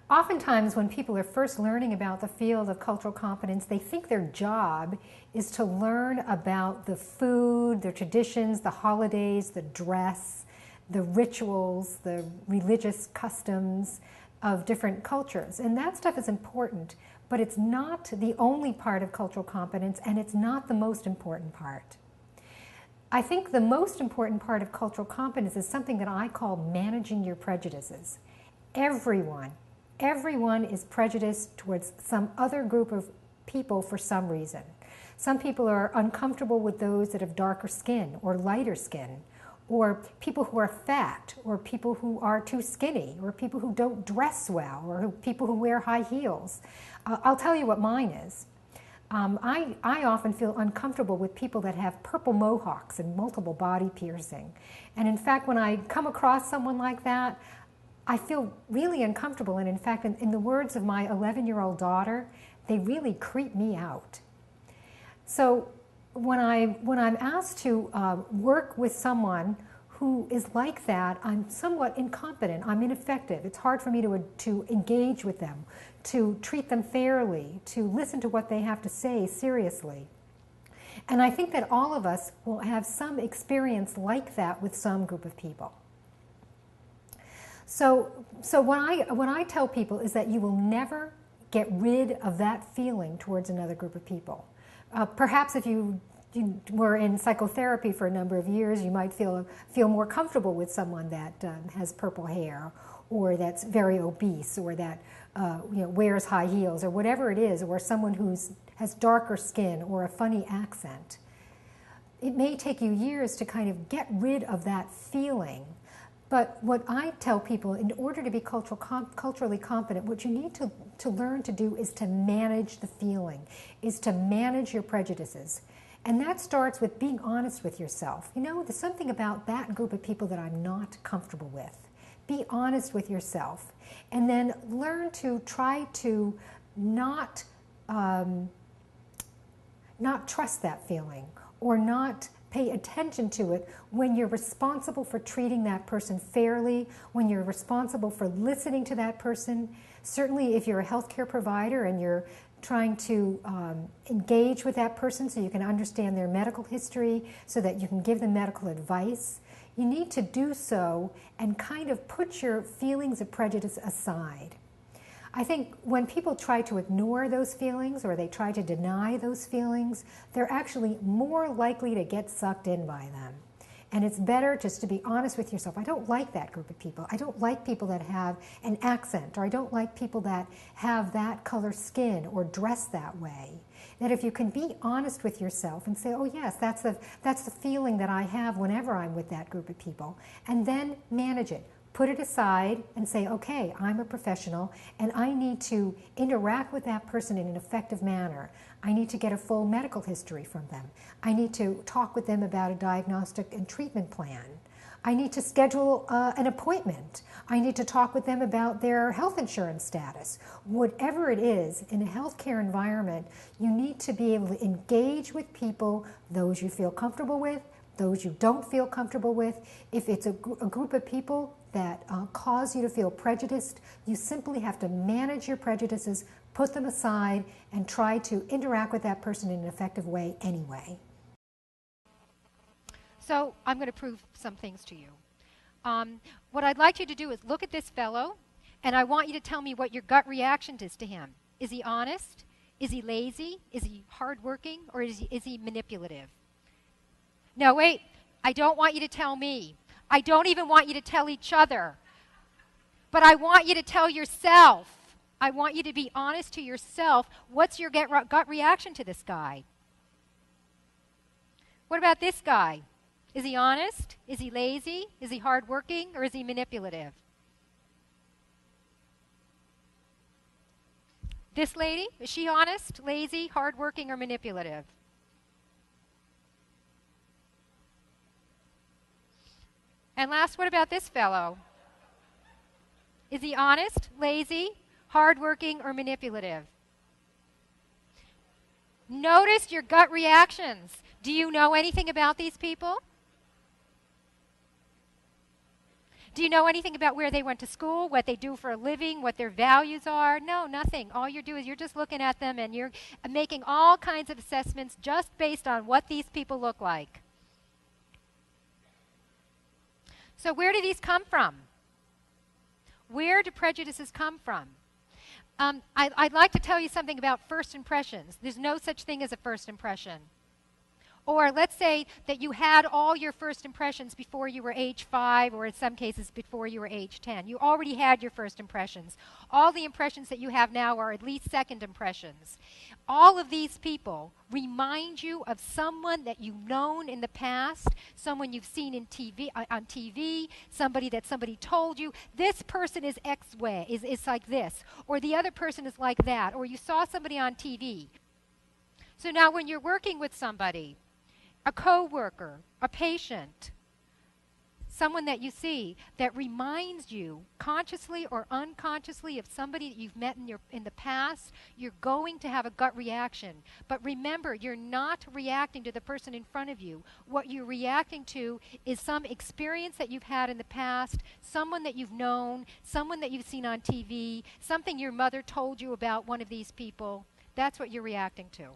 Oftentimes when people are first learning about the field of cultural competence, they think their job is to learn about the food, the traditions, the holidays, the dress, the rituals, the religious customs of different cultures. And that stuff is important, but it's not the only part of cultural competence, and it's not the most important part. I think the most important part of cultural competence is something that I call managing your prejudices. Everyone is prejudiced towards some other group of people for some reason. Some people are uncomfortable with those that have darker skin or lighter skin, or people who are fat, or people who are too skinny, or people who don't dress well, or people who wear high heels. I'll tell you what mine is. I often feel uncomfortable with people that have purple mohawks and multiple body piercing. And in fact, when I come across someone like that, I feel really uncomfortable. And in fact, in the words of my 11-year-old daughter, they really creep me out. So when I'm asked to work with someone who is like that, I'm somewhat incompetent. I'm ineffective. It's hard for me to engage with them, to treat them fairly, to listen to what they have to say seriously. And I think that all of us will have some experience like that with some group of people. So what I tell people is that you will never get rid of that feeling towards another group of people. Perhaps if you were in psychotherapy for a number of years, you might feel more comfortable with someone that has purple hair, or that's very obese, or that wears high heels, or whatever it is, or someone who has darker skin or a funny accent. It may take you years to kind of get rid of that feeling. But what I tell people, in order to be culturally competent, what you need to learn to do is to manage the feeling, is to manage your prejudices. And that starts with being honest with yourself. You know, there's something about that group of people that I'm not comfortable with. Be honest with yourself. And then learn to try to not trust that feeling, or not pay attention to it when you're responsible for treating that person fairly, when you're responsible for listening to that person. Certainly if you're a healthcare provider and you're trying to engage with that person so you can understand their medical history, so that you can give them medical advice, you need to do so and kind of put your feelings of prejudice aside. I think when people try to ignore those feelings, or they try to deny those feelings, they're actually more likely to get sucked in by them. And it's better just to be honest with yourself. I don't like that group of people. I don't like people that have an accent, or I don't like people that have that color skin or dress that way. That if you can be honest with yourself and say, oh yes, that's the feeling that I have whenever I'm with that group of people, and then manage it. Put it aside and say, okay, I'm a professional and I need to interact with that person in an effective manner. I need to get a full medical history from them. I need to talk with them about a diagnostic and treatment plan. I need to schedule an appointment. I need to talk with them about their health insurance status. Whatever it is, in a healthcare environment, you need to be able to engage with people, those you feel comfortable with, those you don't feel comfortable with. If it's a group of people that cause you to feel prejudiced, you simply have to manage your prejudices, put them aside, and try to interact with that person in an effective way anyway. So I'm going to prove some things to you. What I'd like you to do is look at this fellow, and I want you to tell me what your gut reaction is to him. Is he honest? Is he lazy? Is he hardworking? Or is he manipulative? No, wait. I don't want you to tell me. I don't even want you to tell each other. But I want you to tell yourself. I want you to be honest to yourself. What's your gut reaction to this guy? What about this guy? Is he honest? Is he lazy? Is he hardworking? Or is he manipulative? This lady, is she honest, lazy, hardworking, or manipulative? And last, what about this fellow? Is he honest, lazy, hardworking, or manipulative? Notice your gut reactions. Do you know anything about these people? Do you know anything about where they went to school, what they do for a living, what their values are? No, nothing. All you're doing is you're just looking at them and you're making all kinds of assessments just based on what these people look like. So where do these come from? Where do prejudices come from? I'd like to tell you something about first impressions. There's no such thing as a first impression. Or let's say that you had all your first impressions before you were age 5, or in some cases before you were age 10. You already had your first impressions. All the impressions that you have now are at least second impressions. All of these people remind you of someone that you've known in the past, someone you've seen on TV, somebody that somebody told you, this person is X way, is like this, or the other person is like that, or you saw somebody on TV. So now when you're working with somebody, a coworker, a patient, someone that you see that reminds you consciously or unconsciously of somebody that you've met in the past, you're going to have a gut reaction. But remember, you're not reacting to the person in front of you. What you're reacting to is some experience that you've had in the past, someone that you've known, someone that you've seen on TV, something your mother told you about one of these people. That's what you're reacting to.